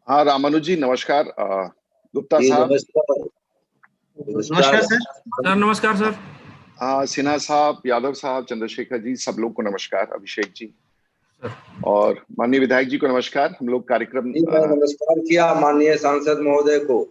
हाँ रामानुज जी नमस्कार। गुप्ता जी साहब नमस्कार। नमस्कार सर। सर नमस्कार सर। सिन्हा साहब, यादव साहब, चंद्रशेखर जी, सब लोग को नमस्कार। अभिषेक जी सर। और माननीय विधायक जी को नमस्कार। हम लोग कार्यक्रम जी मैं नमस्कार किया माननीय सांसद महोदय को।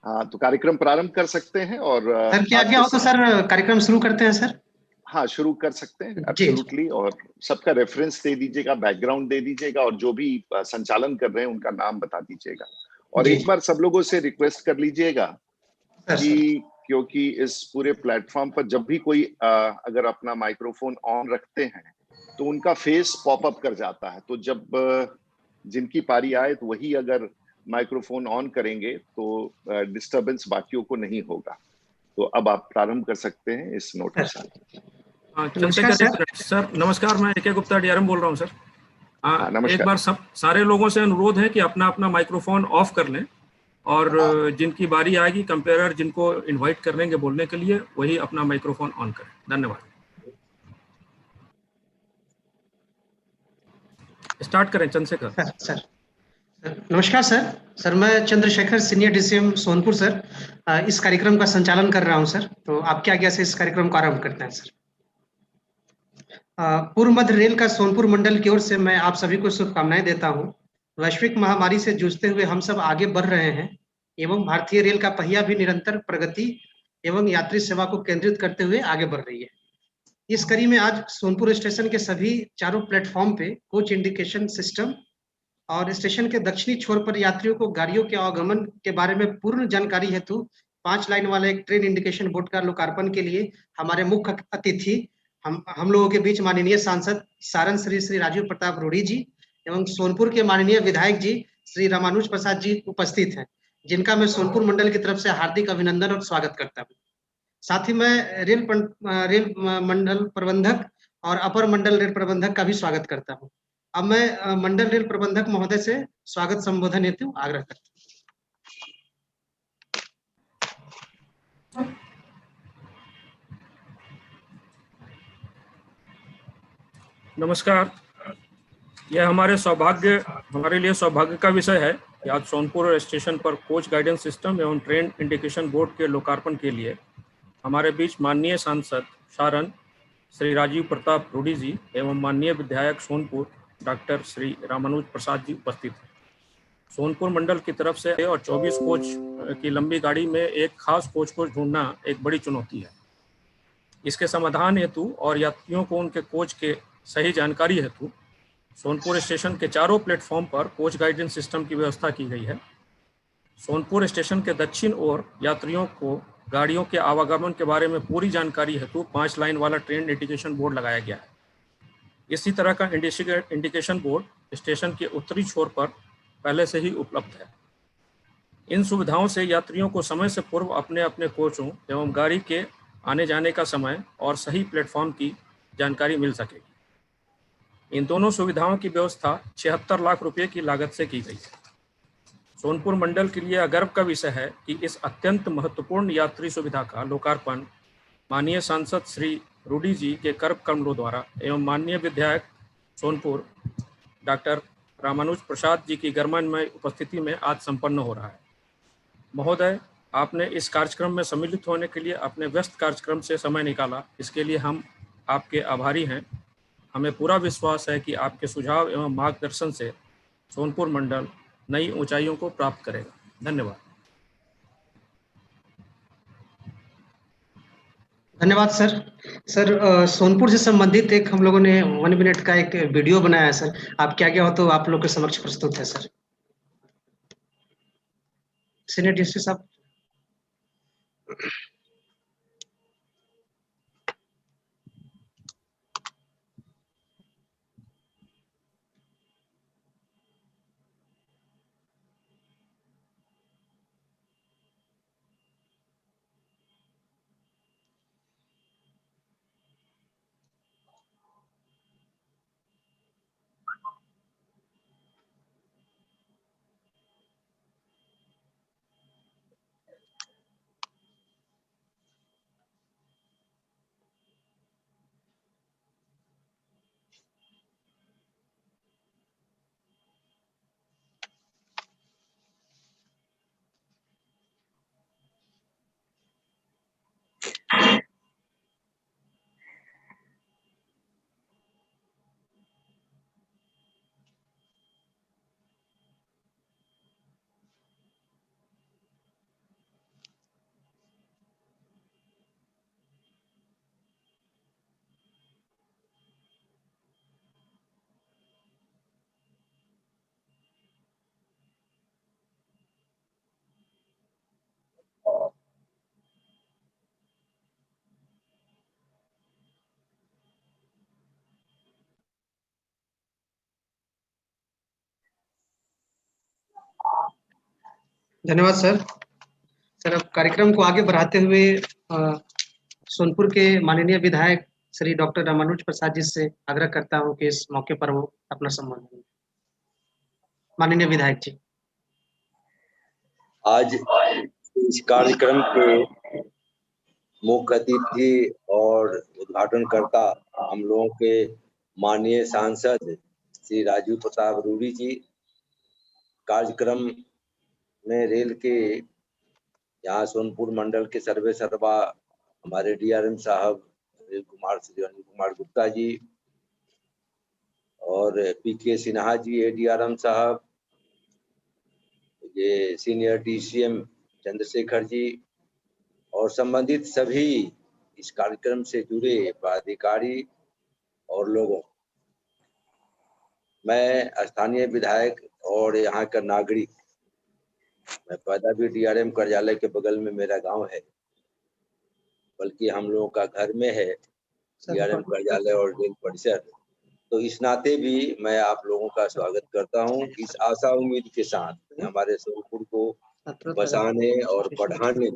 हाँ तो कार्यक्रम प्रारंभ कर सकते हैं। और सर क्या क्या हो तो सर कार्यक्रम शुरू करते हैं सर। हाँ शुरू कर सकते हैं एब्सोल्युटली। और सबका रेफरेंस दे दीजिएगा, बैकग्राउंड दे दीजिएगा और जो भी संचालन कर रहे हैं उनका नाम बता दीजिएगा। और एक बार सब लोगों से रिक्वेस्ट कर लीजिएगा कि क्योंकि इस पूरे प्लेटफॉर्म पर जब भी कोई अगर अपना माइक्रोफोन ऑन रखते हैं तो उनका फेस पॉपअप कर जाता है। तो जब जिनकी पारी आए तो वही अगर माइक्रोफोन ऑन करेंगे तो डिस्टरबेंस बाकियों को नहीं होगा। तो अब आप प्रारंभ कर सकते हैं इस नोट के साथ। सर नमस्कार, मैं ए.के. गुप्ता डीआरएम बोल रहा हूं सर। नमस्कार। एक बार सब सारे लोगों से अनुरोध है कि अपना अपना माइक्रोफोन ऑफ कर लें और जिनकी बारी आएगी कंपेयर जिनको इनवाइट करेंगे बोलने के लिए वही अपना माइक्रोफोन ऑन करें। धन्यवाद। स्टार्ट करें चंद्रशेखर। सर नमस्कार सर। सर मैं Chandrashekhar senior DCM Sonpur sir इस कार्यक्रम का संचालन कर रहा हूं सर। तो आपके आज्ञा से इस कार्यक्रम को आरंभ करते हैं सर। पूर्व मध्य रेल का सोनपुर मंडल की ओर से मैं आप सभी को शुभकामनाएं देता हूं। वैश्विक महामारी से जूझते हुए हम सब आगे बढ़ रहे हैं एवं भारतीय रेल का पहिया भी निरंतर प्रगति एवं यात्री सेवा को केंद्रित करते हुए आगे बढ़ रही है। इस कड़ी में आज सोनपुर स्टेशन के सभी चारों प्लेटफॉर्म पे कोच इंडिकेशन सिस्टम और स्टेशन के दक्षिणी छोर पर यात्रियों को गाड़ियों के आवागमन के बारे में पूर्ण जानकारी हेतु 5 लाइन वाले एक ट्रेन इंडिकेशन बोर्ड का लोकार्पण के लिए हमारे मुख्य अतिथि हम लोगों के बीच माननीय सांसद सारण श्री राजीव प्रताप रूडी जी एवं सोनपुर के माननीय विधायक जी श्री रामानुज प्रसाद जी उपस्थित हैं, जिनका मैं सोनपुर मंडल की तरफ से हार्दिक अभिनंदन और स्वागत करता हूँ। साथ ही मैं रेल मंडल प्रबंधक और अपर मंडल रेल प्रबंधक का भी स्वागत करता हूँ। अब मैं मंडल रेल प्रबंधक महोदय से स्वागत संबोधन हेतु आग्रह करता हूँ। नमस्कार। यह हमारे लिए सौभाग्य का विषय है कि आज सोनपुर स्टेशन पर कोच गाइडेंस सिस्टम एवं ट्रेन इंडिकेशन बोर्ड के लोकार्पण के लिए हमारे बीच माननीय सांसद सारण श्री राजीव प्रताप रूडी जी एवं माननीय विधायक सोनपुर डॉक्टर श्री रामानुज प्रसाद जी उपस्थित हैं। सोनपुर मंडल की तरफ से और 24 कोच की लंबी गाड़ी में एक खास कोच को ढूंढना एक बड़ी चुनौती है। इसके समाधान हेतु और यात्रियों को उनके कोच के सही जानकारी हेतु सोनपुर स्टेशन के चारों प्लेटफॉर्म पर कोच गाइडेंस सिस्टम की व्यवस्था की गई है। सोनपुर स्टेशन के दक्षिण ओर यात्रियों को गाड़ियों के आवागमन के बारे में पूरी जानकारी हेतु 5 लाइन वाला ट्रेन इंडिकेशन बोर्ड लगाया गया है। इसी तरह का इंडिकेशन बोर्ड स्टेशन के उत्तरी छोर पर पहले से ही उपलब्ध है। इन सुविधाओं से यात्रियों को समय से पूर्व अपने अपने कोचों एवं गाड़ी के आने जाने का समय और सही प्लेटफॉर्म की जानकारी मिल सकेगी। इन दोनों सुविधाओं की व्यवस्था 76 लाख रुपए की लागत से की गई है। सोनपुर मंडल के लिए गर्व का विषय है कि इस अत्यंत महत्वपूर्ण यात्री सुविधा का लोकार्पण माननीय सांसद श्री रूडी जी के कर कमलों द्वारा एवं माननीय विधायक सोनपुर डॉक्टर रामानुज प्रसाद जी की गर्मान्वय उपस्थिति में आज संपन्न हो रहा है। महोदय, आपने इस कार्यक्रम में सम्मिलित होने के लिए अपने व्यस्त कार्यक्रम से समय निकाला, इसके लिए हम आपके आभारी हैं। हमें पूरा विश्वास है कि आपके सुझाव एवं मार्गदर्शन से सोनपुर मंडल नई ऊंचाइयों को प्राप्त करेगा। धन्यवाद। धन्यवाद सर। सर सोनपुर से संबंधित एक हम लोगों ने 1 मिनट का एक वीडियो बनाया है सर। आप क्या क्या हो तो आप लोग के समक्ष प्रस्तुत है सर। सीनियर डीसी साहब। धन्यवाद सर। सर, अब कार्यक्रम को आगे बढ़ाते हुए सोनपुर के माननीय विधायक श्री डॉक्टर रामानुज प्रसाद जी से आग्रह करता हूं कि इस मौके पर वो अपना सम्मान करें। माननीय विधायक जी। आज इस कार्यक्रम के मुख्य अतिथि और उद्घाटनकर्ता हम लोगों के माननीय सांसद श्री राजीव प्रताप रूडी जी, कार्यक्रम में रेल के यहाँ सोनपुर मंडल के सर्वे सर्वा हमारे डीआरएम साहब अनिल कुमार गुप्ता जी और पीके सिन्हा जी एडीआरएम साहब, ये सीनियर डीसीएम चंद्रशेखर जी और संबंधित सभी इस कार्यक्रम से जुड़े पदाधिकारी और लोगों, मैं स्थानीय विधायक और यहाँ का नागरिक, मैं पैदा भी डीआरएम कार्यालय के बगल में मेरा गांव है, बल्कि हम लोगों का घर में है डीआरएम कार्यालय और रेल परिसर। तो इस नाते भी मैं आप लोगों का स्वागत करता हूं, इस आशा उम्मीद के साथ हमारे सोनपुर को बसाने और बढ़ाने,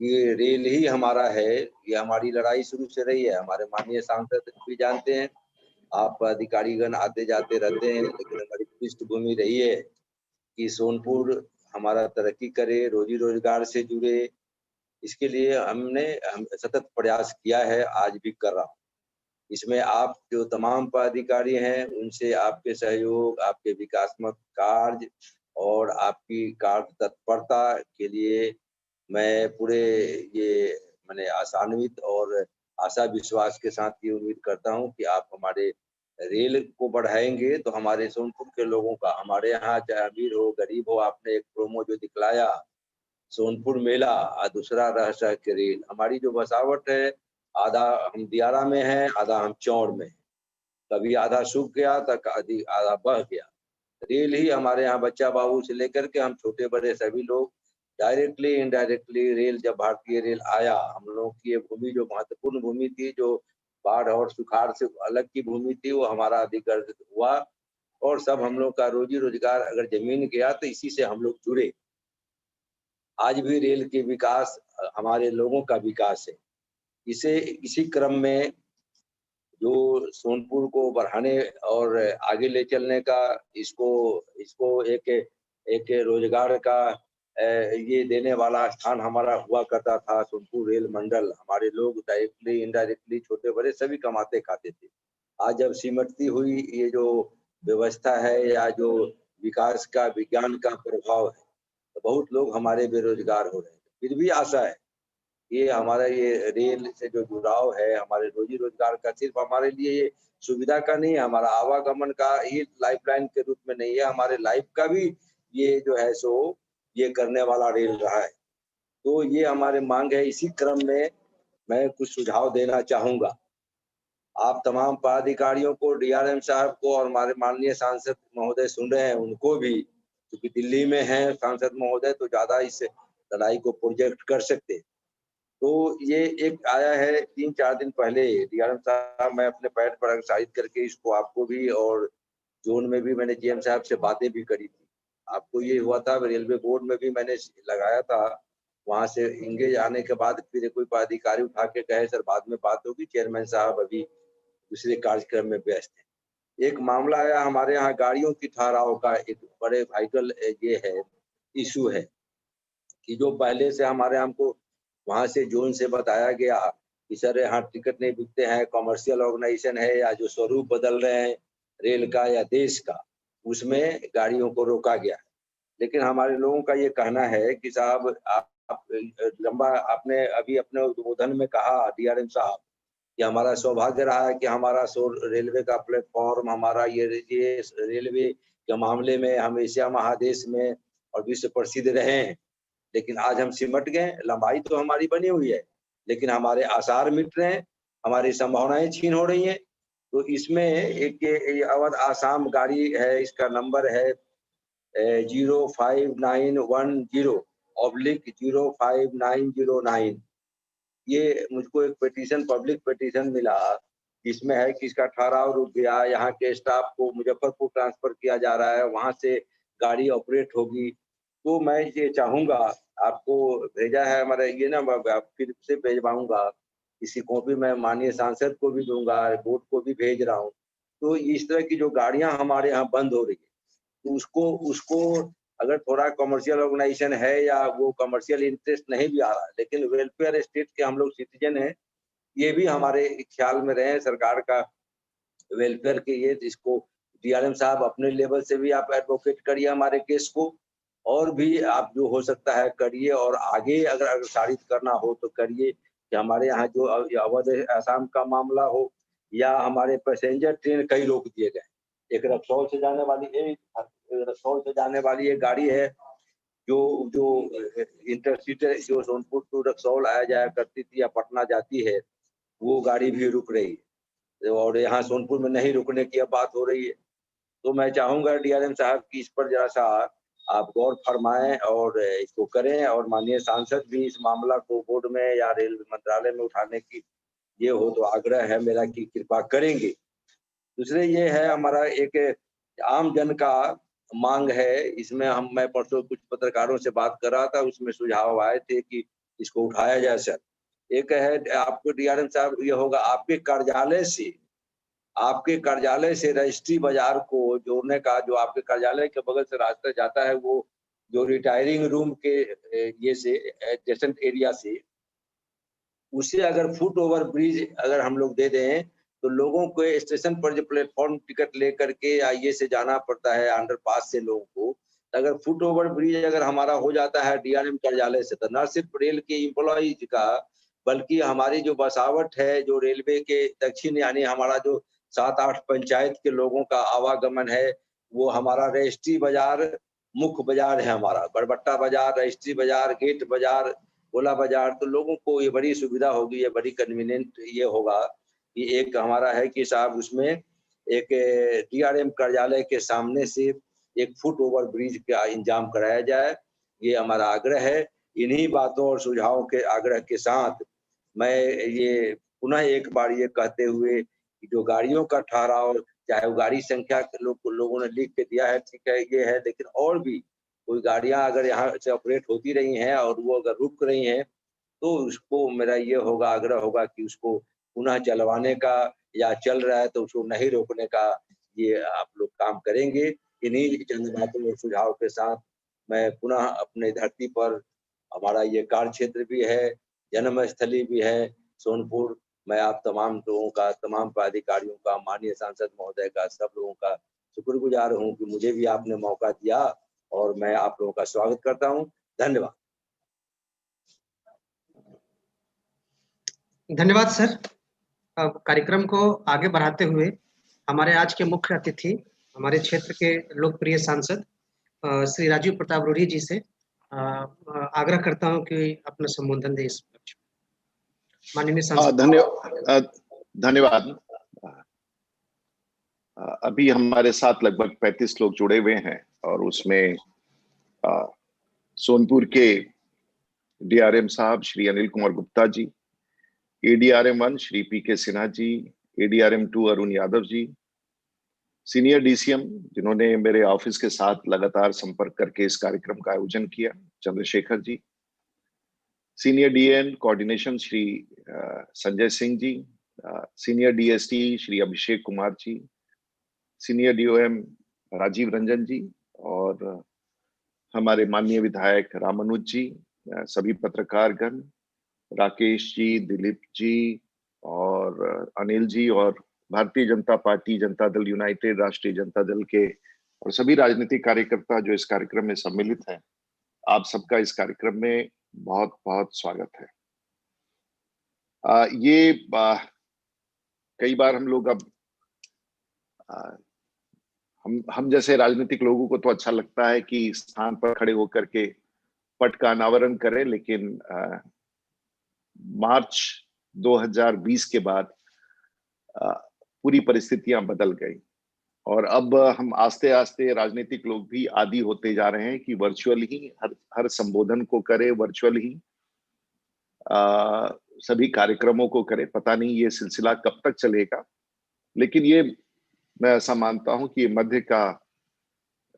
ये रेल ही हमारा है, ये हमारी लड़ाई शुरू से रही है। हमारे माननीय सांसद भी जानते हैं, आप अधिकारीगण आते जाते रहते हैं, लेकिन हमारी पृष्ठभूमि रही है कि सोनपुर हमारा तरक्की करे, रोजी रोजगार से जुड़े, इसके लिए हमने सतत प्रयास किया है, आज भी कर रहा हूँ। इसमें आप जो तमाम पदाधिकारी हैं, उनसे आपके सहयोग, आपके विकासात्मक कार्य और आपकी कार्य तत्परता के लिए मैं पूरे ये मैंने आशान्वित और आशा विश्वास के साथ ये उम्मीद करता हूँ कि आप हमारे रेल को बढ़ाएंगे तो हमारे सोनपुर के लोगों का, हमारे यहाँ चाहे अमीर हो गरीब हो, आपने एक प्रोमो जो दिखलाया सोनपुर मेला और दूसरा रह सह के रेल, हमारी जो बसावट है, आधा हम दियारा में है, आधा हम चौड़ में है, कभी आधा सूख गया तो आधा बह गया। रेल ही हमारे यहाँ बच्चा बाबू से लेकर के हम छोटे बड़े सभी लोग डायरेक्टली इनडायरेक्टली, रेल जब भारतीय रेल आया, हम लोग की ये भूमि जो महत्वपूर्ण भूमि थी, जो बाढ़ और सुखाड़ से अलग की भूमि थी, वो हमारा अधिग्रहित हुआ और सब हम लोग का रोजी रोजगार अगर जमीन गया तो इसी से हम लोग जुड़े। आज भी रेल के विकास हमारे लोगों का विकास है। इसी क्रम में जो सोनपुर को बढ़ाने और आगे ले चलने का, इसको एक रोजगार का ये देने वाला स्थान हमारा हुआ करता था सोनपुर रेल मंडल। हमारे लोग डायरेक्टली इनडायरेक्टली छोटे बड़े सभी कमाते खाते थे। आज जब सिमटती हुई ये जो व्यवस्था है या जो विकास का विज्ञान का प्रभाव है, तो बहुत लोग हमारे बेरोजगार हो रहे हैं। फिर भी आशा है, ये हमारा ये रेल से जो जुड़ाव है हमारे रोजी रोजगार का, सिर्फ हमारे लिए ये सुविधा का नहीं है, हमारा आवागमन का ही लाइफलाइन के रूप में नहीं है, हमारे लाइफ का भी ये जो है सो ये करने वाला रेल रहा है। तो ये हमारे मांग है। इसी क्रम में मैं कुछ सुझाव देना चाहूंगा। आप तमाम पदाधिकारियों को, डीआरएम साहब को और हमारे माननीय सांसद महोदय सुन रहे हैं, उनको भी, क्योंकि दिल्ली में हैं सांसद महोदय, तो ज्यादा इस लड़ाई को प्रोजेक्ट कर सकते हैं। तो ये एक आया है 3-4 दिन पहले डीआरएम साहब, मैं अपने पैड पर अग्रसारित करके इसको आपको भी और जोन में भी मैंने जीएम साहब से बातें भी करी थी। आपको ये हुआ था, रेलवे बोर्ड में भी मैंने लगाया था, वहां से इंगेज आने के बाद फिर कोई पदाधिकारी उठा के कहे सर बाद में बात होगी, चेयरमैन साहब अभी दूसरे कार्यक्रम में व्यस्त है। एक मामला आया हमारे यहाँ गाड़ियों की ठहराव का, एक बड़े वाइटल ये है इशू है कि जो पहले से हमारे हमको वहां से जोन से बताया गया कि सर यहाँ टिकट नहीं बिकते हैं, कॉमर्शियल ऑर्गेनाइजेशन है या जो स्वरूप बदल रहे हैं रेल का या देश का, उसमें गाड़ियों को रोका गया है। लेकिन हमारे लोगों का ये कहना है कि साहब आप लंबा, आपने अभी अपने उद्बोधन में कहा डीआरएम साहब कि हमारा सौभाग्य रहा है कि हमारा रेलवे का प्लेटफॉर्म, हमारा ये रेलवे के मामले में हम एशिया महादेश में और विश्व प्रसिद्ध रहे हैं। लेकिन आज हम सिमट गए, लंबाई तो हमारी बनी हुई है, लेकिन हमारे आसार मिट रहे हैं, हमारी संभावनाएं छीन हो रही हैं। तो इसमें एक अवध आसाम गाड़ी है, इसका नंबर है 05910/05909। ये मुझको एक पिटीशन, पब्लिक पिटीशन मिला, इसमें है कि इसका ठहराव रुक गया, यहाँ के स्टाफ को मुजफ्फरपुर ट्रांसफर किया जा रहा है, वहां से गाड़ी ऑपरेट होगी। तो मैं ये चाहूंगा, आपको भेजा है हमारा ये ना, मैं फिर से भेजवाऊंगा, इसी कॉपी मैं माननीय सांसद को भी दूंगा, बोर्ड को भी भेज रहा हूँ। तो इस तरह की जो गाड़ियां हमारे यहाँ बंद हो रही है, तो उसको उसको अगर थोड़ा कमर्शियल ऑर्गेनाइजेशन है या वो कमर्शियल इंटरेस्ट नहीं भी आ रहा है, लेकिन वेलफेयर स्टेट के हम लोग सिटीजन हैं, ये भी हमारे ख्याल में रहे सरकार का वेलफेयर के ये, इसको डीआरएम साहब अपने लेवल से भी आप एडवोकेट करिए हमारे केस को, और भी आप जो हो सकता है करिए, और आगे अगर अग्रसारित करना हो तो करिए कि हमारे यहाँ जो अवध असम का मामला हो, या हमारे पैसेंजर ट्रेन कई रोक दिए गए। एक रक्सौल से जाने वाली एक गाड़ी है जो जो इंटरसिटी जो सोनपुर टू रक्सौल आया जाया करती थी या पटना जाती है, वो गाड़ी भी रुक रही है, और यहाँ सोनपुर में नहीं रुकने की अब बात हो रही है। तो मैं चाहूंगा डीआरएम साहब की इस पर जरा सा आप गौर फरमाएं और इसको करें, और माननीय सांसद भी इस मामला को बोर्ड में या रेलवे मंत्रालय में उठाने की ये हो तो आग्रह है मेरा कि कृपा करेंगे। दूसरे ये है हमारा एक आम जन का मांग है, इसमें मैं परसों कुछ पत्रकारों से बात कर रहा था, उसमें सुझाव आए थे कि इसको उठाया जाए सर। एक है आपको डीआरएम साहब ये होगा, आपके कार्यालय से रजिस्ट्री बाजार को जोड़ने का, जो आपके कार्यालय के बगल से रास्ता जाता है, वो जो रिटायरिंग रूम के ये से एडजेसेंट एरिया से, उसे अगर फुट ओवर ब्रिज अगर हम लोग दे दें तो लोगों को स्टेशन पर जो प्लेटफॉर्म टिकट लेकर के या ये से जाना पड़ता है अंडरपास से लोगों को, अगर फुट ओवर ब्रिज अगर हमारा हो जाता है डीआरएम कार्यालय से, तो न सिर्फ रेल के एम्प्लॉइज का, बल्कि हमारी जो बसावट है, जो रेलवे के दक्षिण यानी हमारा जो 7-8 पंचायत के लोगों का आवागमन है, वो हमारा रजिस्ट्री बाजार मुख्य बाजार है, हमारा बरबट्टा बाजार, रजिस्ट्री बाजार, गेट बाजार, गोला बाजार, तो लोगों को ये बड़ी सुविधा होगी, ये बड़ी कन्वीनियंट ये होगा कि एक हमारा है कि साहब उसमें एक डीआरएम कार्यालय के सामने से एक फुट ओवर ब्रिज का इंतजाम कराया जाए, ये हमारा आग्रह है। इन्हीं बातों और सुझावों के आग्रह के साथ मैं ये पुनः एक बार ये कहते हुए कि जो गाड़ियों का ठहराव, चाहे वो गाड़ी संख्या लोगों ने लिख के दिया है, ठीक है ये है, लेकिन और भी कोई गाड़ियां अगर यहाँ से ऑपरेट होती रही हैं और वो अगर रुक रही हैं, तो उसको मेरा ये होगा, आग्रह होगा कि उसको पुनः चलवाने का, या चल रहा है तो उसको नहीं रोकने का ये आप लोग काम करेंगे। इन्हीं चंद बातों और सुझाव के साथ मैं पुनः अपने धरती पर, हमारा ये कार्य क्षेत्र भी है, जन्म स्थली भी है सोनपुर, मैं आप तमाम लोगों का, तमाम पदाधिकारियों का, माननीय सांसद महोदय का, सब लोगों का शुक्रगुजार हूँ कि मुझे भी आपने मौका दिया, और मैं आप लोगों का स्वागत करता हूँ। धन्यवाद। धन्यवाद सर। कार्यक्रम को आगे बढ़ाते हुए हमारे आज के मुख्य अतिथि, हमारे क्षेत्र के लोकप्रिय सांसद श्री राजीव प्रताप रूढ़ी जी से आग्रह करता हूं कि अपना संबोधन दें इस पक्ष में। माननीय सांसद। धन्यवाद। अभी हमारे साथ लगभग 35 लोग जुड़े हुए हैं, और उसमें सोनपुर के डीआरएम साहब श्री अनिल कुमार गुप्ता जी, एडीआरएम 1 श्री पीके Sinha ji, ADRM 2 Arun Yadav ji, senior DCM जिन्होंने मेरे ऑफिस के साथ लगातार संपर्क करके इस कार्यक्रम का आयोजन किया, Chandrashekhar ji, senior DN coordination Shri Sanjay Singh ji, senior DST Shri Abhishek Kumar ji, senior DOM Rajiv Ranjan ji, और हमारे माननीय विधायक रामानुज जी, सभी पत्रकारगण, राकेश जी, दिलीप जी और अनिल जी, और भारतीय जनता पार्टी, जनता दल यूनाइटेड, राष्ट्रीय जनता दल के और सभी राजनीतिक कार्यकर्ता जो इस कार्यक्रम में सम्मिलित हैं, आप सबका इस कार्यक्रम में बहुत बहुत स्वागत है। कई बार हम लोग अब हम जैसे राजनीतिक लोगों को तो अच्छा लगता है कि स्थान पर खड़े होकर के पट का अनावरण करें, लेकिन मार्च 2020 के बाद पूरी परिस्थितियां बदल गई, और अब हम आस्ते आस्ते राजनीतिक लोग भी आदी होते जा रहे हैं कि वर्चुअल ही हर संबोधन को करें, वर्चुअल ही सभी कार्यक्रमों को करें। पता नहीं ये सिलसिला कब तक चलेगा, लेकिन ये मैं ऐसा मानता हूं कि ये मध्य का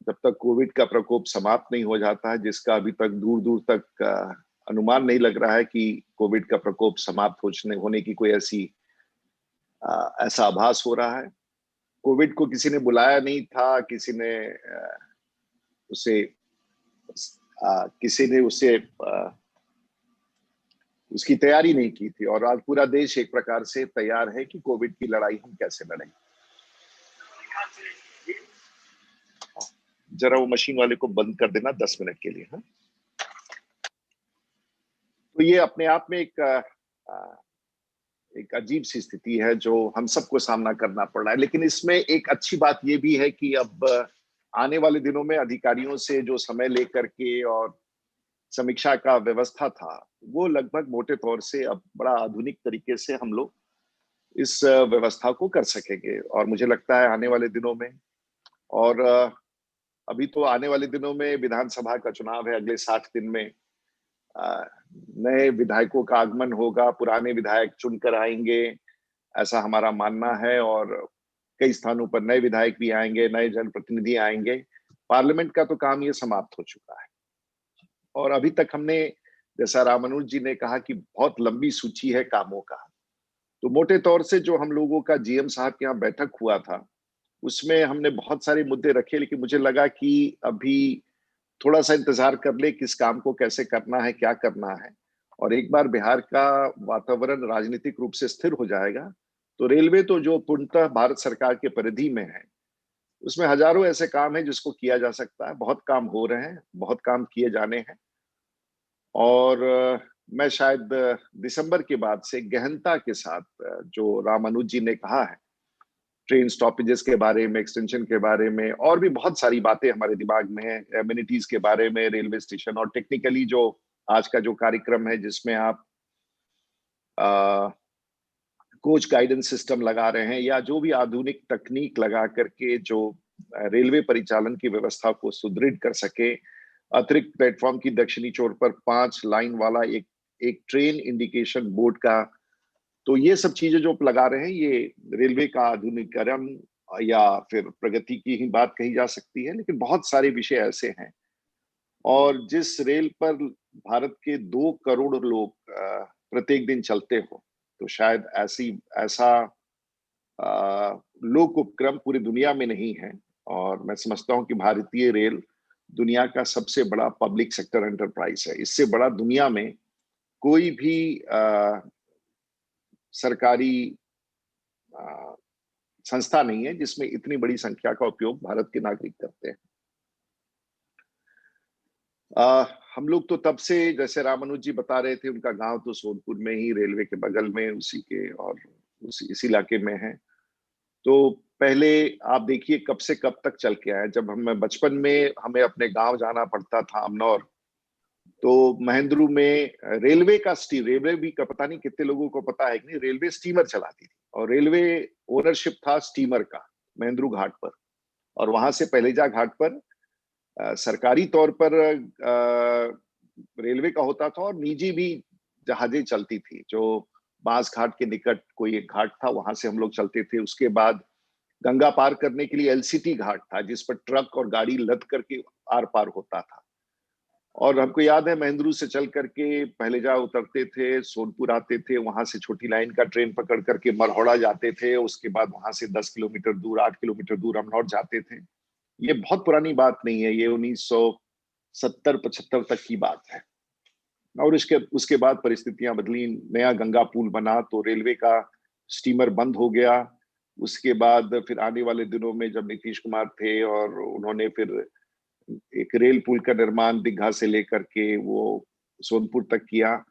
जब तक कोविड का प्रकोप समाप्त नहीं हो जाता है, जिसका अभी तक दूर दूर तक अनुमान नहीं लग रहा है कि कोविड का प्रकोप समाप्त होने की कोई ऐसा आभास हो रहा है। कोविड को किसी ने बुलाया नहीं था, किसी ने उसे उसकी तैयारी नहीं की थी, और आज पूरा देश एक प्रकार से तैयार है कि कोविड की लड़ाई हम कैसे लड़ें। जरा वो मशीन वाले को बंद कर देना 10 मिनट के लिए। हाँ, तो ये अपने आप में एक अजीब सी स्थिति है जो हम सबको सामना करना पड़ रहा है। लेकिन इसमें एक अच्छी बात ये भी है कि अब आने वाले दिनों में अधिकारियों से जो समय लेकर के और समीक्षा का व्यवस्था था, वो लगभग मोटे तौर से अब बड़ा आधुनिक तरीके से हम लोग इस व्यवस्था को कर सकेंगे। और मुझे लगता है आने वाले दिनों में, और अभी तो आने वाले दिनों में विधानसभा का चुनाव है, अगले 60 दिन में नए विधायकों का आगमन होगा, पुराने विधायक चुनकर आएंगे, ऐसा हमारा मानना है। और कई स्थानों पर नए विधायक भी आएंगे, नए जनप्रतिनिधि आएंगे। पार्लियामेंट का तो काम ये समाप्त हो चुका है। और अभी तक हमने, जैसा रामानुज जी ने कहा, कि बहुत लंबी सूची है कामों का। तो मोटे तौर से जो हम लोगों का जीएम साहब के यहाँ बैठक हुआ था, उसमें हमने बहुत सारे मुद्दे रखे, लेकिन मुझे लगा कि अभी थोड़ा सा इंतजार कर ले, किस काम को कैसे करना है, क्या करना है। और एक बार बिहार का वातावरण राजनीतिक रूप से स्थिर हो जाएगा, तो रेलवे तो जो पूर्णतः भारत सरकार के परिधि में है, उसमें हजारों ऐसे काम हैं जिसको किया जा सकता है। बहुत काम हो रहे हैं, बहुत काम किए जाने हैं। और मैं शायद दिसंबर के बाद से गहनता के साथ, जो रामानुज जी ने कहा है, ट्रेन स्टॉपेजेस के बारे में, एक्सटेंशन के बारे में, और भी बहुत सारी बातें हमारे दिमाग में है, एमिनिटीज के बारे में, रेलवे स्टेशन, और टेक्निकली जो आज का जो कार्यक्रम है जिसमें आप कोच गाइडेंस सिस्टम लगा रहे हैं, या जो भी आधुनिक तकनीक लगा करके जो रेलवे परिचालन की व्यवस्था को सुदृढ़ कर सके। अतिरिक्त प्लेटफॉर्म की दक्षिणी छोर पर 5 लाइन वाला एक ट्रेन इंडिकेशन बोर्ड का, तो ये सब चीजें जो लगा रहे हैं, ये रेलवे का आधुनिकीकरण या फिर प्रगति की ही बात कही जा सकती है। लेकिन बहुत सारे विषय ऐसे हैं, और जिस रेल पर भारत के 2 करोड़ लोग प्रत्येक दिन चलते हो, तो शायद ऐसा लोक उपक्रम पूरी दुनिया में नहीं है। और मैं समझता हूं कि भारतीय रेल दुनिया का सबसे बड़ा पब्लिक सेक्टर एंटरप्राइज है। इससे बड़ा दुनिया में कोई भी सरकारी संस्था नहीं है जिसमें इतनी बड़ी संख्या का उपयोग भारत के नागरिक करते हैं। हम लोग तो तब से, जैसे रामानुज जी बता रहे थे, उनका गांव तो सोनपुर में ही, रेलवे के बगल में, उसी के और इस इलाके में है। तो पहले आप देखिए कब से कब तक चल के आए। जब हम बचपन में हमें अपने गांव जाना पड़ता था, अमनौर, तो महेंद्रू में रेलवे भी का पता नहीं कितने लोगों को पता है कि नहीं, रेलवे स्टीमर चलाती थी, और रेलवे ओनरशिप था स्टीमर का महेंद्रू घाट पर। और वहां से पहलेजा घाट पर सरकारी तौर पर रेलवे का होता था, और निजी भी जहाजें चलती थी, जो बांस घाट के निकट कोई एक घाट था, वहां से हम लोग चलते थे। उसके बाद गंगा पार करने के लिए एलसीटी घाट था, जिस पर ट्रक और गाड़ी लद करके आर पार होता था। और हमको याद है, महेंद्रू से चल करके पहलेजा उतरते थे, सोनपुर आते थे, वहां से छोटी लाइन का ट्रेन पकड़ करके मरहौड़ा जाते थे। उसके बाद वहां से 10 किलोमीटर दूर, 8 किलोमीटर दूर अमनौर जाते थे। ये बहुत पुरानी बात नहीं है, ये 1970-75 तक की बात है। और उसके बाद परिस्थितियां बदली, नया गंगा पुल बना, तो रेलवे का स्टीमर बंद हो गया। उसके बाद फिर आने वाले दिनों में जब नीतीश कुमार थे, और उन्होंने फिर एक रेल पुल का निर्माण दीघा से लेकर के वो सोनपुर तक किया,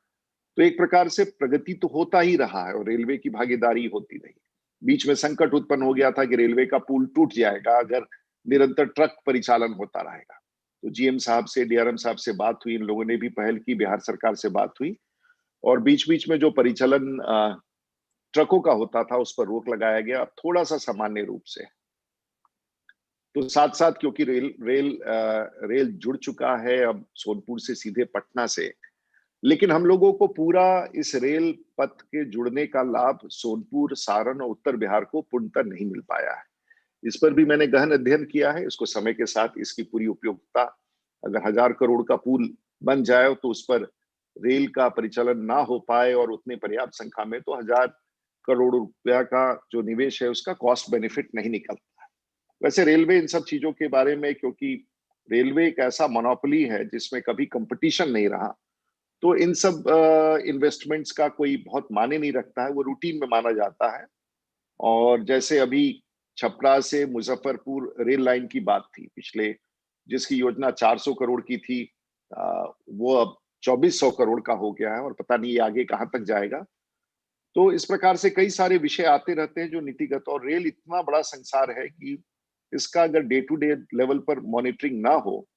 तो एक प्रकार से प्रगति तो होता ही रहा है, और रेलवे की भागीदारी होती रही। बीच में संकट उत्पन्न हो गया था कि रेलवे का पुल टूट जाएगा अगर निरंतर ट्रक परिचालन होता रहेगा। तो जीएम साहब से, डीआरएम साहब से बात हुई, इन लोगों ने भी पहल की, बिहार सरकार से बात हुई, और बीच बीच में जो परिचालन ट्रकों का होता था उस पर रोक लगाया गया, अब थोड़ा सा सामान्य रूप से। तो साथ साथ क्योंकि रेल जुड़ चुका है अब सोनपुर से सीधे पटना से, लेकिन हम लोगों को पूरा इस रेल पथ के जुड़ने का लाभ सोनपुर, सारण और उत्तर बिहार को पूर्णतः नहीं मिल पाया है। इस पर भी मैंने गहन अध्ययन किया है। इसको समय के साथ इसकी पूरी उपयोगिता, अगर 1000 करोड़ का पुल बन जाए तो उस पर रेल का परिचालन ना हो पाए और उतने पर्याप्त संख्या में, तो 1000 करोड़ रुपया का जो निवेश है उसका कॉस्ट बेनिफिट नहीं निकलता है। वैसे रेलवे इन सब चीजों के बारे में, क्योंकि रेलवे एक ऐसा मोनोपोली है जिसमें कभी कंपटीशन नहीं रहा, तो इन सब इन्वेस्टमेंट्स का कोई बहुत मायने नहीं रखता है, वो रूटीन में माना जाता है। और जैसे अभी छपरा से मुजफ्फरपुर रेल लाइन की बात थी पिछले, जिसकी योजना 400 करोड़ की थी, वो अब 2400 करोड़ का हो गया है और पता नहीं ये आगे कहां तक जाएगा। तो इस प्रकार से कई सारे विषय आते रहते हैं जो नीतिगत, और रेल इतना बड़ा संसार है कि इसका अगर डे टू डे लेवल पर मॉनिटरिंग ना हो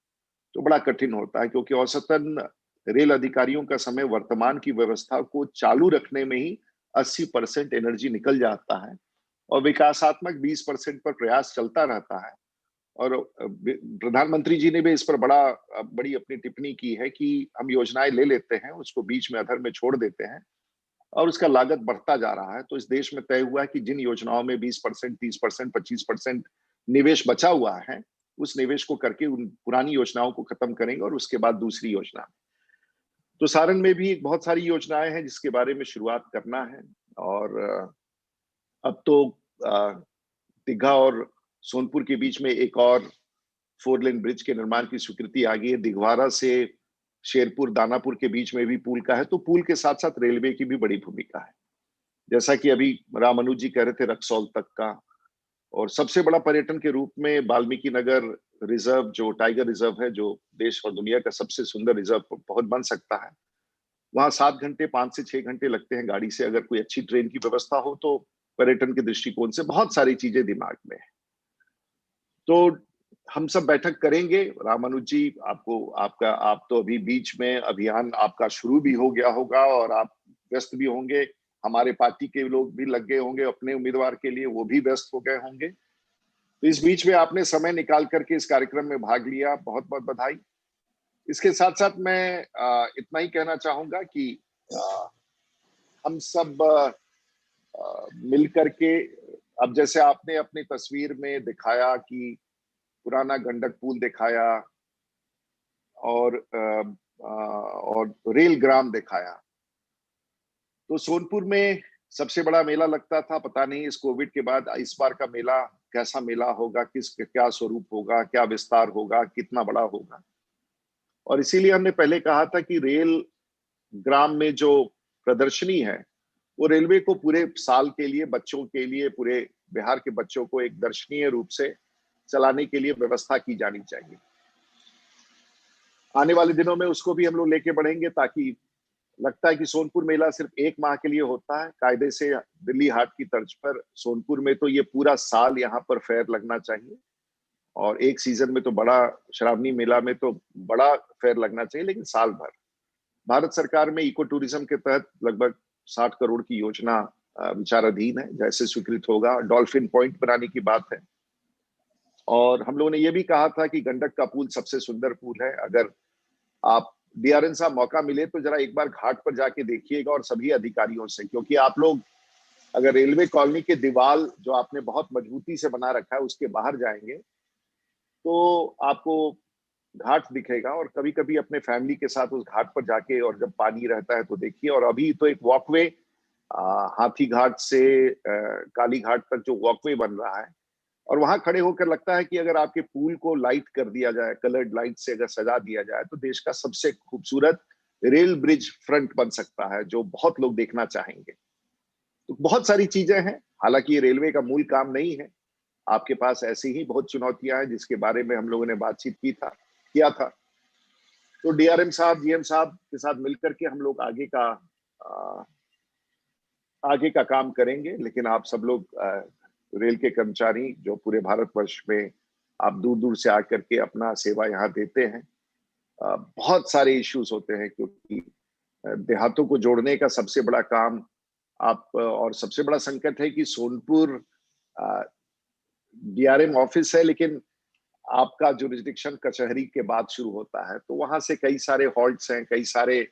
तो बड़ा कठिन होता है, क्योंकि औसतन रेल अधिकारियों का समय वर्तमान की व्यवस्था को चालू रखने में ही 80% एनर्जी निकल जाता है और विकासात्मक 20% पर प्रयास चलता रहता है। और प्रधानमंत्री जी ने भी इस पर बड़ी अपनी टिप्पणी की है कि हम योजनाएं ले लेते हैं, उसको बीच में अधर में छोड़ देते हैं और उसका लागत बढ़ता जा रहा है। तो इस देश में तय हुआ है कि जिन योजनाओं में 20%, 30%, 25% निवेश बचा हुआ है, उस निवेश को करके उन पुरानी योजनाओं को खत्म करेंगे और उसके बाद दूसरी योजना। तो सारण में भी बहुत सारी योजनाएं हैं जिसके बारे में शुरुआत करना है। और अब तो दीघा और सोनपुर के बीच में एक और 4 लेन ब्रिज के निर्माण की स्वीकृति आ गई है। दिघवारा से शेरपुर दानापुर के बीच में भी पुल का है, तो पुल के साथ साथ रेलवे की भी बड़ी भूमिका है। जैसा कि अभी रामानुज जी कह रहे थे, रक्सौल तक का, और सबसे बड़ा पर्यटन के रूप में वाल्मीकि नगर रिजर्व, जो टाइगर रिजर्व है, जो देश और दुनिया का सबसे सुंदर रिजर्व बहुत बन सकता है। वहां 7 घंटे, 5 से 6 घंटे लगते हैं गाड़ी से। अगर कोई अच्छी ट्रेन की व्यवस्था हो तो पर्यटन के दृष्टिकोण से बहुत सारी चीजें दिमाग में है। तो हम सब बैठक करेंगे। रामानुज जी, आप तो अभी बीच में अभियान आपका शुरू भी हो गया होगा और आप व्यस्त भी होंगे। हमारे पार्टी के लोग भी लग गए होंगे अपने उम्मीदवार के लिए, वो भी व्यस्त हो गए होंगे। तो इस बीच में आपने समय निकाल करके इस कार्यक्रम में भाग लिया, बहुत बहुत बधाई। इसके साथ साथ मैं इतना ही कहना चाहूंगा कि हम सब मिल करके, अब जैसे आपने अपनी तस्वीर में दिखाया कि पुराना गंडक पुल दिखाया और रेल ग्राम दिखाया, तो सोनपुर में सबसे बड़ा मेला लगता था। पता नहीं इस कोविड के बाद इस बार का मेला कैसा मेला होगा, क्या स्वरूप होगा, क्या विस्तार होगा, कितना बड़ा होगा। और इसीलिए हमने पहले कहा था कि रेल ग्राम में जो प्रदर्शनी है वो रेलवे को पूरे साल के लिए, बच्चों के लिए, पूरे बिहार के बच्चों को एक दर्शनीय रूप से चलाने के लिए व्यवस्था की जानी चाहिए। आने वाले दिनों में उसको भी हम लोग लेके बढ़ेंगे, ताकि लगता है कि सोनपुर मेला सिर्फ 1 माह के लिए होता है। कायदे से दिल्ली हाट की तर्ज पर सोनपुर में तो ये पूरा साल यहाँ पर फेयर लगना चाहिए, और एक सीजन में तो बड़ा, श्रावणी मेला में तो बड़ा फेयर लगना चाहिए, लेकिन साल भर। भारत सरकार में इको टूरिज्म के तहत लगभग 60 करोड़ की योजना विचाराधीन है। जैसे स्वीकृत होगा, डॉल्फिन पॉइंट बनाने की बात है। और हम लोगों ने ये भी कहा था कि गंडक का पुल सबसे सुंदर पुल है। अगर आप डीआरएन साहब मौका मिले तो जरा एक बार घाट पर जाके देखिएगा, और सभी अधिकारियों से, क्योंकि आप लोग अगर रेलवे कॉलोनी के दीवार जो आपने बहुत मजबूती से बना रखा है उसके बाहर जाएंगे तो आपको घाट दिखेगा। और कभी कभी अपने फैमिली के साथ उस घाट पर जाके, और जब पानी रहता है तो देखिए। और अभी तो एक वॉकवे हाथी घाट से काली घाट तक जो वॉकवे बन रहा है, और वहां खड़े होकर लगता है कि अगर आपके पूल को लाइट कर दिया जाए, कलर्ड लाइट से अगर सजा दिया जाए, तो देश का सबसे खूबसूरत रेल ब्रिज फ्रंट बन सकता है, जो बहुत लोग देखना चाहेंगे। तो बहुत सारी चीजें हैं। हालांकि ये रेलवे का मूल काम नहीं है, आपके पास ऐसी ही बहुत चुनौतियां हैं जिसके बारे में हम लोगों ने बातचीत किया था। तो डीआरएम साहब, जीएम साहब के साथ मिलकर के हम लोग आगे का काम करेंगे। लेकिन आप सब लोग रेल के कर्मचारी जो पूरे भारतवर्ष में आप दूर दूर से आकर के अपना सेवा यहाँ देते हैं, बहुत सारे इश्यूज होते हैं, क्योंकि देहातों को जोड़ने का सबसे बड़ा काम आप, और सबसे बड़ा संकट है कि सोनपुर डीआरएम ऑफिस है, लेकिन आपका जुरिस्डिक्शन कचहरी के बाद शुरू होता है, तो वहां से कई सारे हॉल्ट्स हैं, कई सारे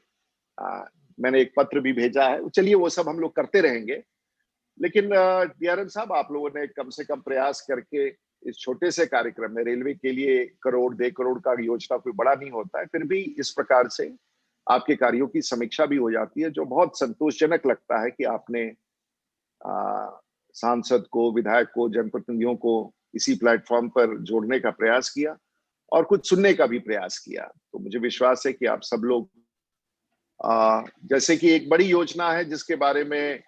मैंने एक पत्र भी भेजा है। चलिए वो सब हम लोग करते रहेंगे, लेकिन डीआरएम साहब, आप लोगों ने कम से कम प्रयास करके इस छोटे से कार्यक्रम में, रेलवे के लिए करोड़ 1.5 करोड़ का योजना कोई बड़ा नहीं होता है, फिर भी इस प्रकार से आपके कार्यों की समीक्षा भी हो जाती है, जो बहुत संतोषजनक लगता है कि आपने सांसद को, विधायक को, जनप्रतिनिधियों को इसी प्लेटफॉर्म पर जोड़ने का प्रयास किया और कुछ सुनने का भी प्रयास किया। तो मुझे विश्वास है कि आप सब लोग, जैसे कि एक बड़ी योजना है जिसके बारे में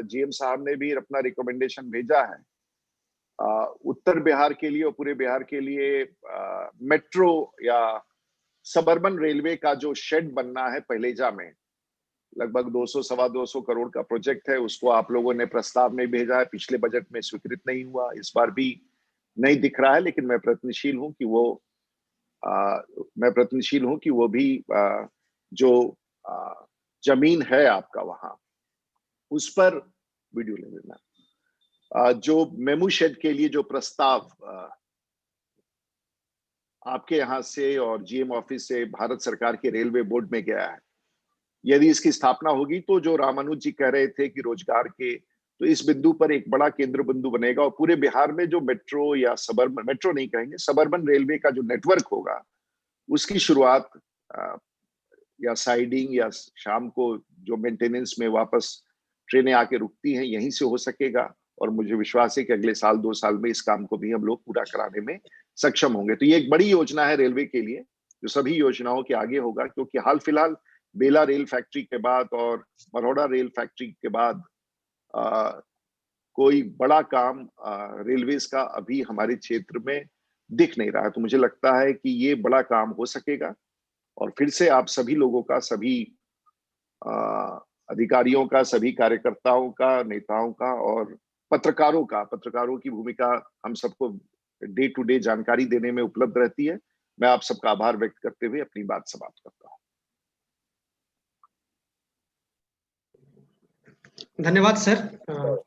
जीएम साहब ने भी अपना रिकमेंडेशन भेजा है, उत्तर बिहार के लिए और पूरे बिहार के लिए मेट्रो या सबर्बन रेलवे का जो शेड बनना है पहलेजा में, लगभग 200 सवा 200 करोड़ का प्रोजेक्ट है। उसको आप लोगों ने प्रस्ताव में भेजा है, पिछले बजट में स्वीकृत नहीं हुआ, इस बार भी नहीं दिख रहा है, लेकिन मैं प्रयत्नशील हूं कि वो भी जो जमीन है आपका वहां, उस पर वीडियो ले लेना। जो मेमू शेड के लिए जो प्रस्ताव आपके यहाँ से और जीएम ऑफिस से भारत सरकार के रेलवे बोर्ड में गया है, यदि इसकी स्थापना होगी तो जो रामानुज जी कह रहे थे कि रोजगार के, तो इस बिंदु पर एक बड़ा केंद्र बिंदु बनेगा और पूरे बिहार में जो मेट्रो या सबर्बन, मेट्रो नहीं कहेंगे, सबर्बन रेलवे का जो नेटवर्क होगा, उसकी शुरुआत या साइडिंग या शाम को जो मेंटेनेंस में वापस ट्रेनें आके रुकती हैं, यहीं से हो सकेगा। और मुझे विश्वास है कि अगले साल 2 साल में इस काम को भी हम लोग पूरा कराने में सक्षम होंगे। तो ये एक बड़ी योजना है रेलवे के लिए, जो सभी योजनाओं के आगे होगा, क्योंकि हाल फिलहाल बेला रेल फैक्ट्री के बाद और मरोड़ा रेल फैक्ट्री के बाद कोई बड़ा काम रेलवेज का अभी हमारे क्षेत्र में दिख नहीं रहा है। तो मुझे लगता है कि ये बड़ा काम हो सकेगा और फिर से आप सभी लोगों का, सभी अधिकारियों का, सभी कार्यकर्ताओं का, नेताओं का और पत्रकारों की भूमिका हम सबको डे टू डे जानकारी देने में उपलब्ध रहती है। मैं आप सबका आभार व्यक्त करते हुए अपनी बात समाप्त करता हूँ। धन्यवाद सर।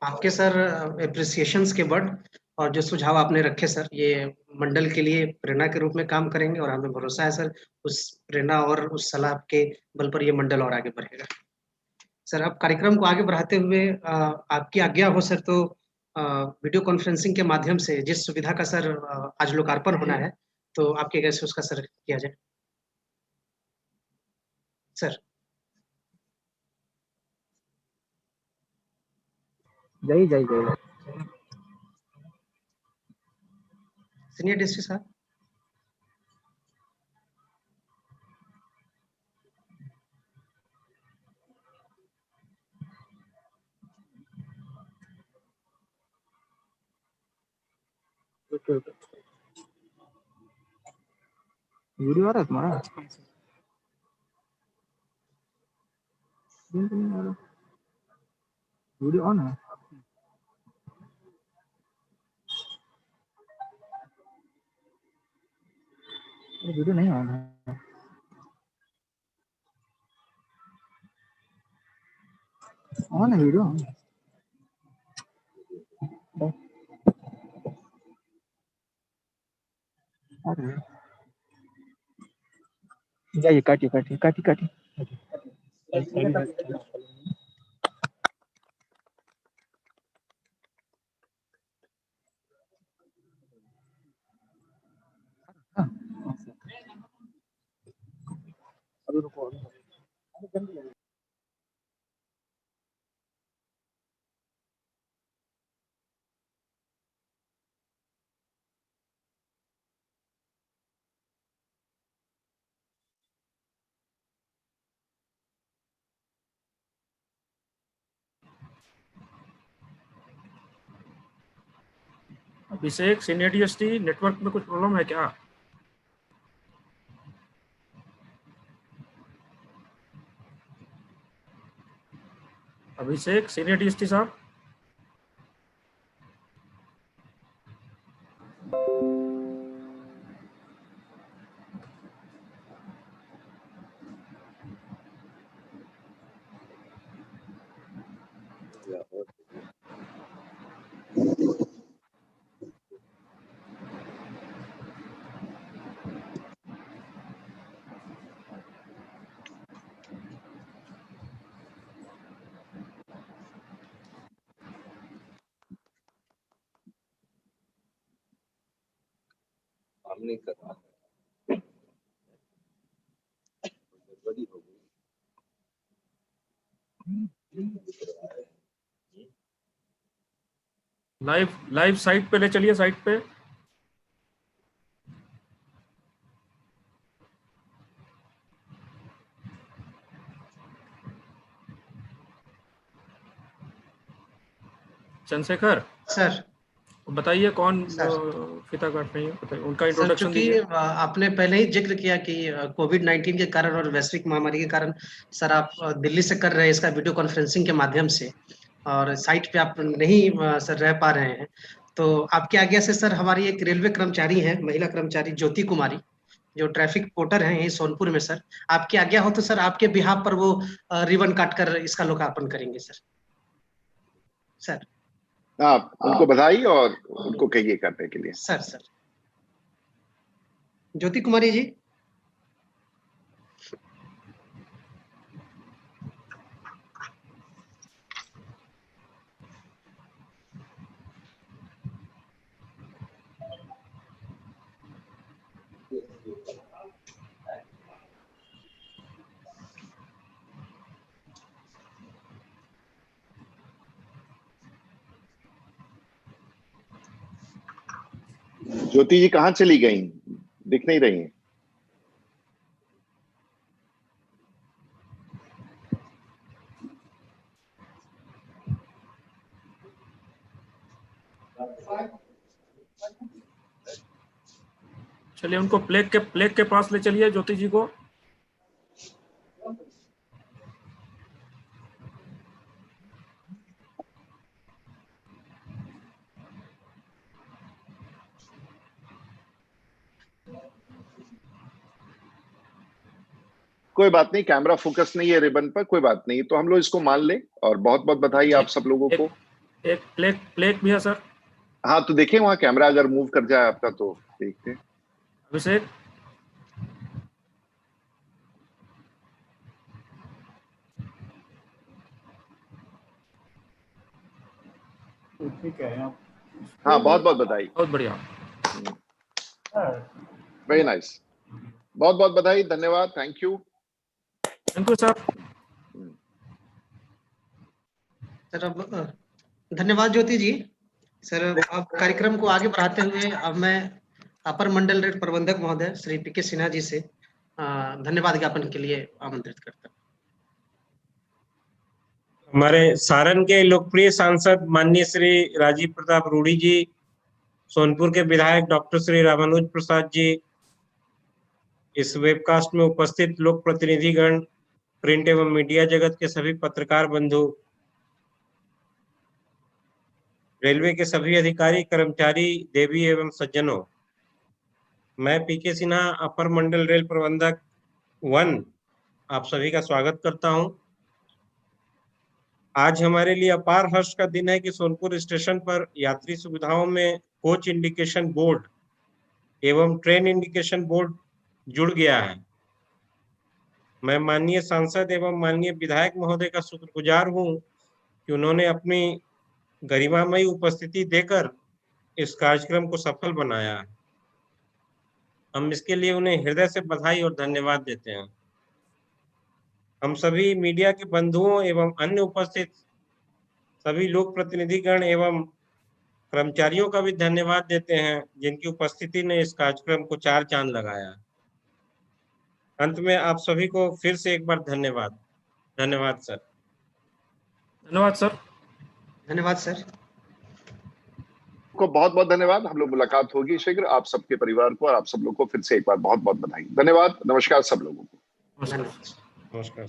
आपके सर एप्रिसिएशंस के वर्ड और जो सुझाव आपने रखे सर, ये मंडल के लिए प्रेरणा के रूप में काम करेंगे और हमें भरोसा है सर, उस प्रेरणा और उस सलाह के बल पर ये मंडल और आगे बढ़ेगा। सर, अब कार्यक्रम को आगे बढ़ाते हुए आपकी आज्ञा हो सर, तो वीडियो कॉन्फ्रेंसिंग के माध्यम से जिस सुविधा का सर आज लोकार्पण होना है, तो आपके कैसे उसका सर किया जाए सर। जय जय जय सीनियर डीएसपी साहब। वीडियो आ रहा है तुम्हारा? वीडियो ऑन है? वीडियो नहीं ऑन है। ऑन है वीडियो। अरे जाइए, काटिए काटिए काटिए काटिए। अभी रुको। अभिषेक, सीनियर डीएसटी नेटवर्क में कुछ प्रॉब्लम है क्या? अभिषेक, सीनियर डीएसटी साहब। काम नहीं कर रहा, बड़ी हो गई। लाइव साइट पे ले चलिए, साइट पे। चंद्रशेखर सर बताइए कौन सर फीता काट रही है, बताइए उनका सर, इंट्रोडक्शन चूंकि दीजिए। आपने पहले ही जिक्र किया कि कोविड-19 के कारण और वैश्विक महामारी के कारण सर आप दिल्ली से कर रहे हैं इसका वीडियो कॉन्फ्रेंसिंग के माध्यम से, और साइट पे आप नहीं सर रह पा रहे हैं, तो आपके आज्ञा से सर हमारी एक रेलवे कर्मचारी है, महिला कर्मचारी ज्योति कुमारी, जो ट्रैफिक पोर्टर हैं यहीं सोनपुर में सर, आपकी आज्ञा हो तो सर आपके बिहाफ पर वो रिबन काट कर इसका लोकार्पण करेंगे सर। सर आप उनको बधाई और उनको कहिए करने के लिए। सर ज्योति कुमारी जी। ज्योति जी कहाँ चली गई, दिख नहीं रही हैं। चलिए उनको प्लेग के पास ले चलिए ज्योति जी को। कोई बात नहीं, कैमरा फोकस नहीं है रिबन पर, कोई बात नहीं, तो हम लोग इसको मान ले। और बहुत बहुत बधाई आप सब लोगों को। एक प्लेग भी है सर। हाँ तो देखिए वहाँ कैमरा अगर मूव कर जाए आपका तो देखते हैं। अभिषेक ठीक है आप। हाँ बहुत बहुत बधाई, बहुत बढ़िया, वेरी नाइस, बहुत बहुत बधाई, धन्यवाद, थैंक यू सर। सर अब धन्यवाद ज्योति जी। सर अब कार्यक्रम को आगे बढ़ाते हुए अब मैं अपर मंडल रेल प्रबंधक महोदय श्री पीके सिन्हा जी से धन्यवाद ज्ञापन के लिए आमंत्रित करता हूँ। हमारे सारण के लोकप्रिय सांसद माननीय श्री राजीव प्रताप रूडी जी, सोनपुर के विधायक डॉक्टर श्री रामानुज प्रसाद जी, इस वेबकास्ट में उपस्थित लोक प्रतिनिधिगण, प्रिंट एवं मीडिया जगत के सभी पत्रकार बंधु, रेलवे के सभी अधिकारी कर्मचारी, देवी एवं सज्जनों, मैं पीके सिन्हा अपर मंडल रेल प्रबंधक 1 आप सभी का स्वागत करता हूं। आज हमारे लिए अपार हर्ष का दिन है कि सोनपुर स्टेशन पर यात्री सुविधाओं में कोच इंडिकेशन बोर्ड एवं ट्रेन इंडिकेशन बोर्ड जुड़ गया है। मैं माननीय सांसद एवं माननीय विधायक महोदय का शुक्रगुजार हूं कि उन्होंने अपनी गरिमामयी उपस्थिति देकर इस कार्यक्रम को सफल बनाया है। हम इसके लिए उन्हें हृदय से बधाई और धन्यवाद देते हैं। हम सभी मीडिया के बंधुओं एवं अन्य उपस्थित सभी लोक प्रतिनिधिगण एवं कर्मचारियों का भी धन्यवाद देते हैं जिनकी उपस्थिति ने इस कार्यक्रम को 4 चांद लगाया। अंत में आप सभी को फिर से एक बार धन्यवाद। धन्यवाद सर। धन्यवाद सर। धन्यवाद सर को बहुत बहुत धन्यवाद। हम लोग मुलाकात होगी शीघ्र। आप सबके परिवार को और आप सब लोग को फिर से एक बार बहुत बहुत बधाई, धन्यवाद, नमस्कार सब लोगों को। नमस्कार। नमस्कार।